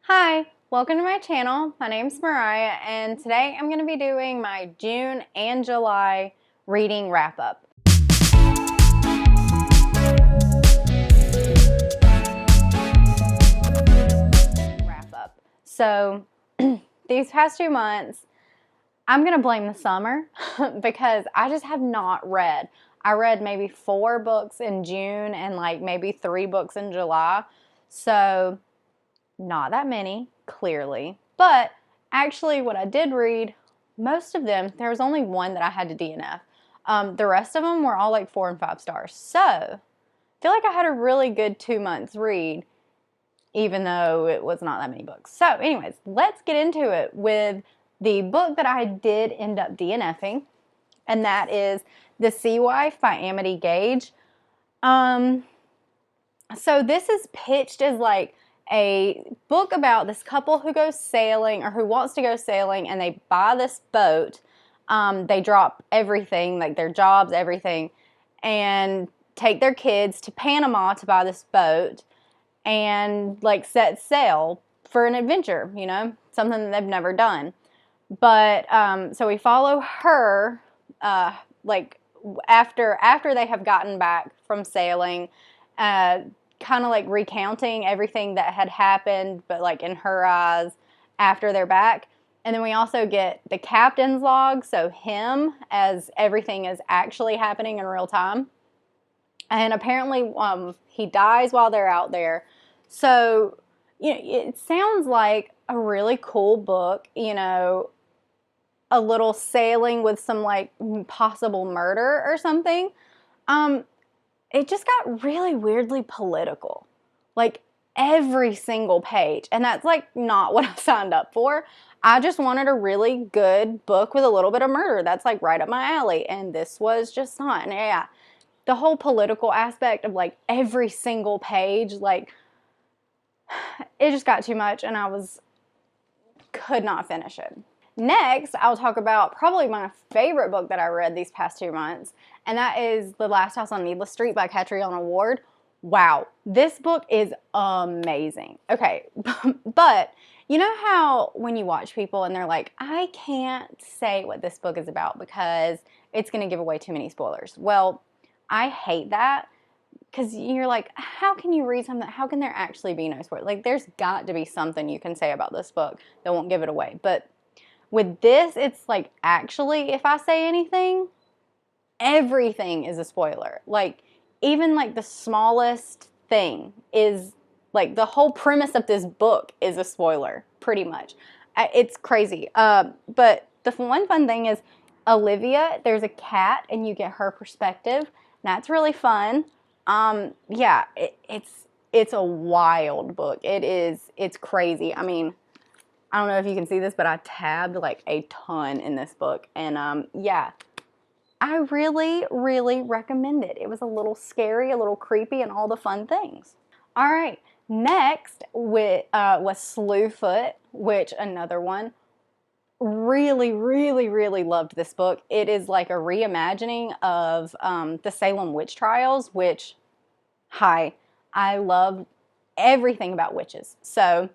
Hi, welcome to my channel. My name's Mariah, and today I'm going to be doing my June and July reading wrap-up. So, these past 2 months, I'm going to blame the summer because I just have not read. I read maybe 4 books in June and like maybe 3 books in July. So, not that many, clearly. But actually what I did read, most of them, there was only one that I had to DNF. The rest of them were all like 4 and 5 stars. So, I feel like I had a really good 2 months read, even though it was not that many books. So anyways, let's get into it with the book that I did end up DNFing, and that is The Sea Wife by Amity Gage. So this is pitched as like a book about this couple who goes sailing, or who wants to go sailing, and they buy this boat. They drop everything, like their jobs, everything, and take their kids to Panama to buy this boat and like set sail for an adventure, you know, something that they've never done. But so we follow her like after they have gotten back from sailing, kind of like recounting everything that had happened, but like in her eyes after they're back. And then we also get the captain's log, so him as everything is actually happening in real time. And apparently he dies while they're out there. So, you know, it sounds like a really cool book, you know, a little sailing with some like possible murder or something. It just got really weirdly political, like every single page. And that's like not what I signed up for. I just wanted a really good book with a little bit of murder. That's like right up my alley. And this was just not. And yeah, the whole political aspect of like every single page, like it just got too much, and I could not finish it. Next, I'll talk about probably my favorite book that I read these past 2 months, and that is The Last House on Needless Street by Catriona Ward. Wow, this book is amazing. Okay, but you know how when you watch people and they're like, I can't say what this book is about because it's going to give away too many spoilers. Well, I hate that. Because you're like, how can you read something? How can there actually be no spoiler? Like, there's got to be something you can say about this book that won't give it away. But with this, it's like, actually, if I say anything, everything is a spoiler. Like, even like the smallest thing is, like, the whole premise of this book is a spoiler, pretty much. It's crazy. But the one fun thing is, Olivia, there's a cat, and you get her perspective. That's really fun. Yeah, it's a wild book. It's crazy. I mean, I don't know if you can see this, but I tabbed like a ton in this book. And, yeah, I really, really recommend it. It was a little scary, a little creepy, and all the fun things. All right, next was Slew Foot, which another one. Really, really, really loved this book. It is like a reimagining of the Salem witch trials, which, hi, I love everything about witches. So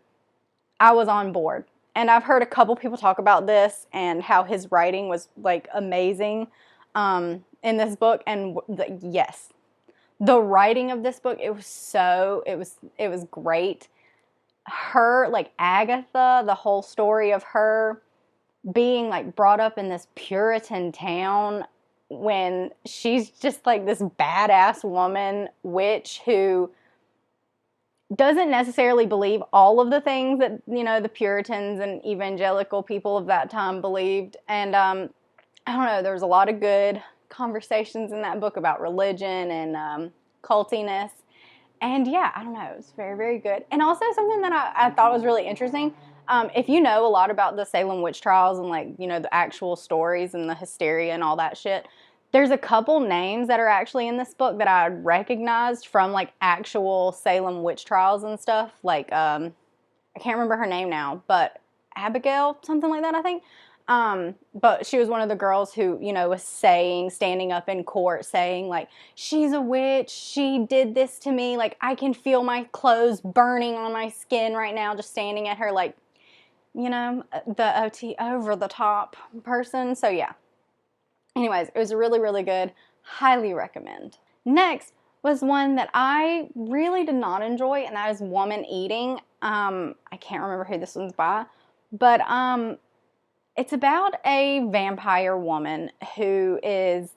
I was on board. And I've heard a couple people talk about this and how his writing was like amazing in this book. And yes, the writing of this book, it was great. Her, like Agatha, the whole story of her being like brought up in this Puritan town when she's just like this badass woman witch who doesn't necessarily believe all of the things that, you know, the Puritans and evangelical people of that time believed. And I don't know, there was a lot of good conversations in that book about religion and cultiness. And yeah, I don't know, it was very, very good. And also something that I thought was really interesting. If you know a lot about the Salem witch trials and like, you know, the actual stories and the hysteria and all that shit, there's a couple names that are actually in this book that I recognized from like actual Salem witch trials and stuff. Like, I can't remember her name now, but Abigail, something like that, I think. But she was one of the girls who, was standing up in court saying, like, she's a witch, she did this to me, like, I can feel my clothes burning on my skin right now, just standing at her, like, the OT over the top person. So yeah. Anyways, it was really, really good. Highly recommend. Next was one that I really did not enjoy, and that is Woman Eating. I can't remember who this one's by, but it's about a vampire woman who is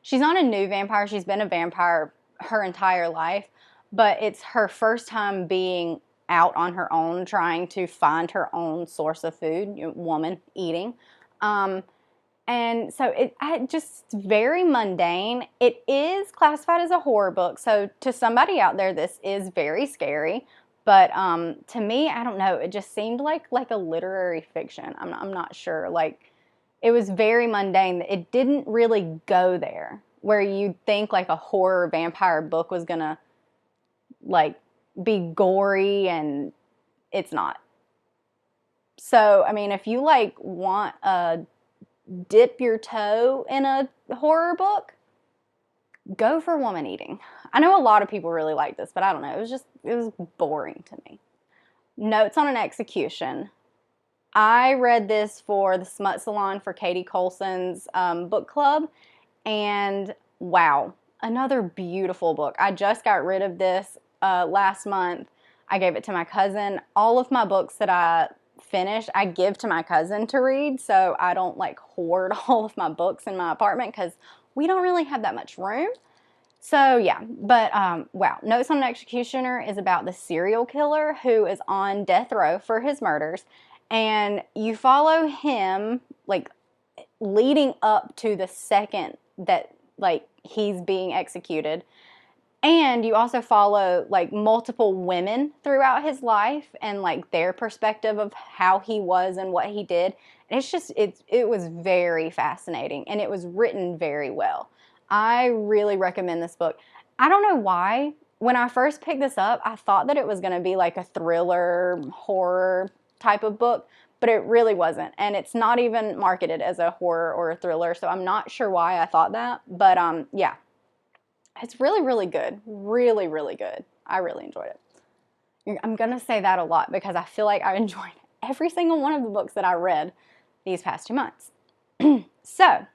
she's not a new vampire, she's been a vampire her entire life, but it's her first time being out on her own, trying to find her own source of food, woman eating. And so it just very mundane. It is classified as a horror book, so to somebody out there, this is very scary. But to me, I don't know. It just seemed like a literary fiction. I'm not sure. Like, it was very mundane. It didn't really go there where you'd think like a horror vampire book was gonna like be gory, and it's not. So I mean, if you like want a dip your toe in a horror book, go for Woman Eating. I know a lot of people really like this, but I don't know. It was boring to me. Notes on an Execution. I read this for the Smut Salon for Katie Colson's book club, and wow, another beautiful book. I just got rid of this last month. I gave it to my cousin. All of my books that I finished, I give to my cousin to read, so I don't like hoard all of my books in my apartment because we don't really have that much room. So yeah, but wow. Notes on an Executioner is about the serial killer who is on death row for his murders, and you follow him like leading up to the second that like he's being executed. And you also follow like multiple women throughout his life and like their perspective of how he was and what he did. And it was very fascinating, and it was written very well. I really recommend this book. I don't know why. When I first picked this up, I thought that it was going to be like a thriller, horror type of book, but it really wasn't. And it's not even marketed as a horror or a thriller, so I'm not sure why I thought that. But yeah. It's really, really good. Really, really good. I really enjoyed it. I'm going to say that a lot because I feel like I enjoyed every single one of the books that I read these past 2 months. So,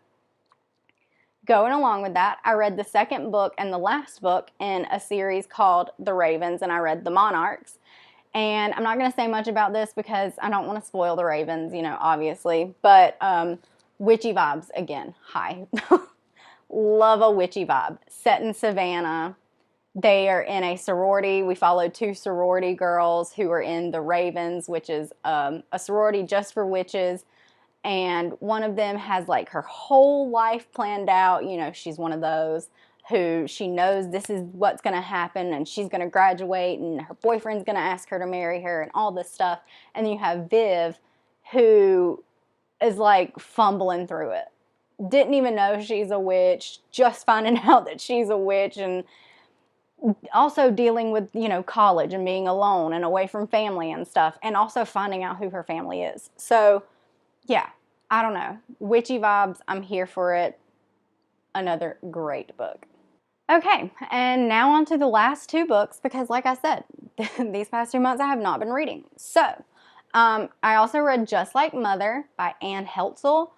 going along with that, I read the second book and the last book in a series called The Ravens, and I read The Monarchs. And I'm not going to say much about this because I don't want to spoil The Ravens, obviously. But witchy vibes again. Hi. Love a witchy vibe. Set in Savannah. They are in a sorority. We followed 2 sorority girls who are in the Ravens, which is a sorority just for witches. And one of them has like her whole life planned out. She's one of those who she knows this is what's going to happen, and she's going to graduate, and her boyfriend's going to ask her to marry her, and all this stuff. And then you have Viv, who is like fumbling through it. Didn't even know she's a witch, just finding out that she's a witch, and also dealing with, college and being alone and away from family and stuff, and also finding out who her family is. So, yeah, I don't know. Witchy vibes, I'm here for it. Another great book. Okay, and now on to the last 2 books, because like I said, these past 2 months I have not been reading. So, I also read Just Like Mother by Anne Heltzel.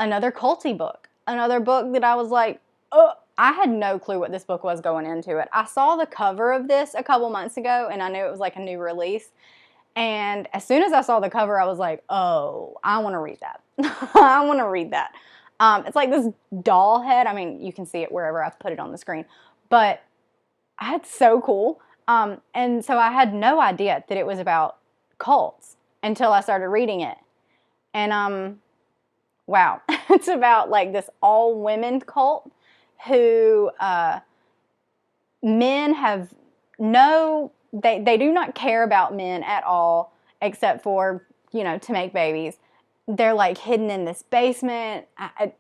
Another culty book. Another book that I was like, oh, I had no clue what this book was going into it. I saw the cover of this a couple months ago, and I knew it was like a new release. And as soon as I saw the cover, I was like, oh, I want to read that. I want to read that. It's like this doll head. I mean, you can see it wherever I put it on the screen. But it's so cool. And so I had no idea that it was about cults until I started reading it. And wow, it's about like this all-women cult who men have they do not care about men at all except for, to make babies. They're like hidden in this basement.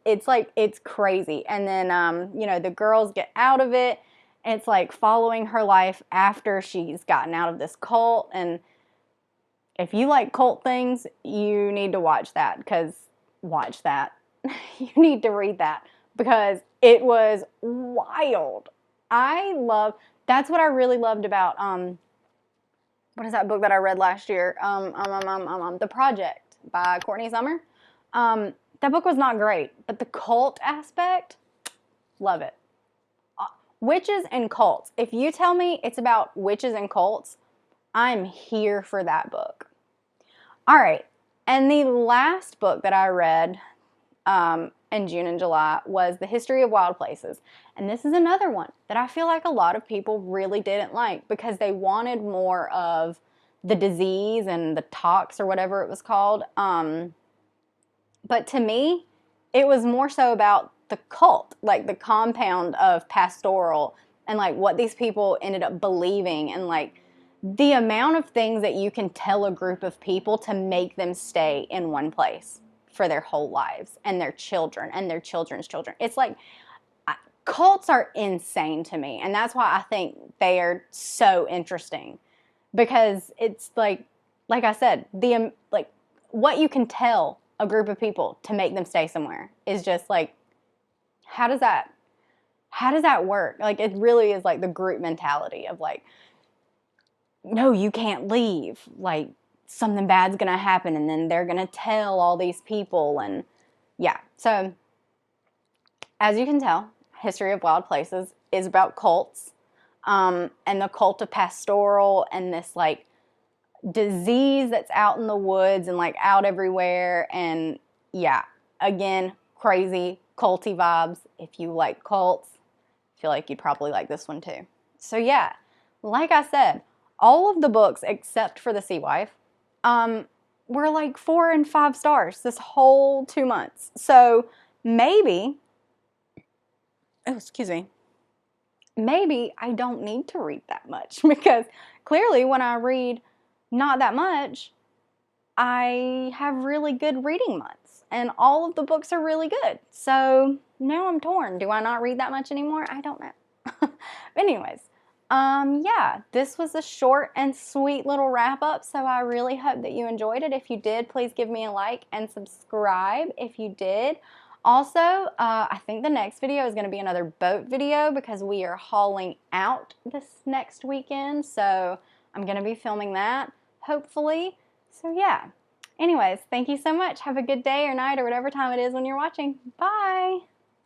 It's crazy. And then, the girls get out of it. And it's like following her life after she's gotten out of this cult. And if you like cult things, you need to watch that, because watch that. You need to read that because it was wild. That's what I really loved about, what is that book that I read last year? The Project by Courtney Summer. That book was not great, but the cult aspect, love it. Witches and cults. If you tell me it's about witches and cults, I'm here for that book. All right. And the last book that I read in June and July was The History of Wild Places. And this is another one that I feel like a lot of people really didn't like because they wanted more of the disease and the tox or whatever it was called. But to me, it was more so about the cult, like the compound of pastoral and like what these people ended up believing, and like the amount of things that you can tell a group of people to make them stay in one place for their whole lives, and their children and their children's children. It's like, cults are insane to me, and that's why I think they are so interesting, because it's like I said, like what you can tell a group of people to make them stay somewhere is just like, how does that work? Like, it really is like the group mentality of like, no, you can't leave. Like, something bad's going to happen, and then they're going to tell all these people. And yeah, so as you can tell, History of Wild Places is about cults, and the cult of pastoral, and this like disease that's out in the woods and like out everywhere. And yeah, again, crazy culty vibes. If you like cults, I feel like you'd probably like this one too. So yeah, like I said, all of the books except for The Sea Wife were like 4 and 5 stars this whole 2 months. So maybe, oh, excuse me, maybe I don't need to read that much, because clearly when I read not that much, I have really good reading months, and all of the books are really good. So now I'm torn. Do I not read that much anymore? I don't know. But anyways, yeah, this was a short and sweet little wrap up, so I really hope that you enjoyed it. If you did, please give me a like and subscribe if you did. Also, I think the next video is going to be another boat video, because we are hauling out this next weekend, so I'm going to be filming that, hopefully. So yeah, anyways, thank you so much. Have a good day or night or whatever time it is when you're watching. Bye!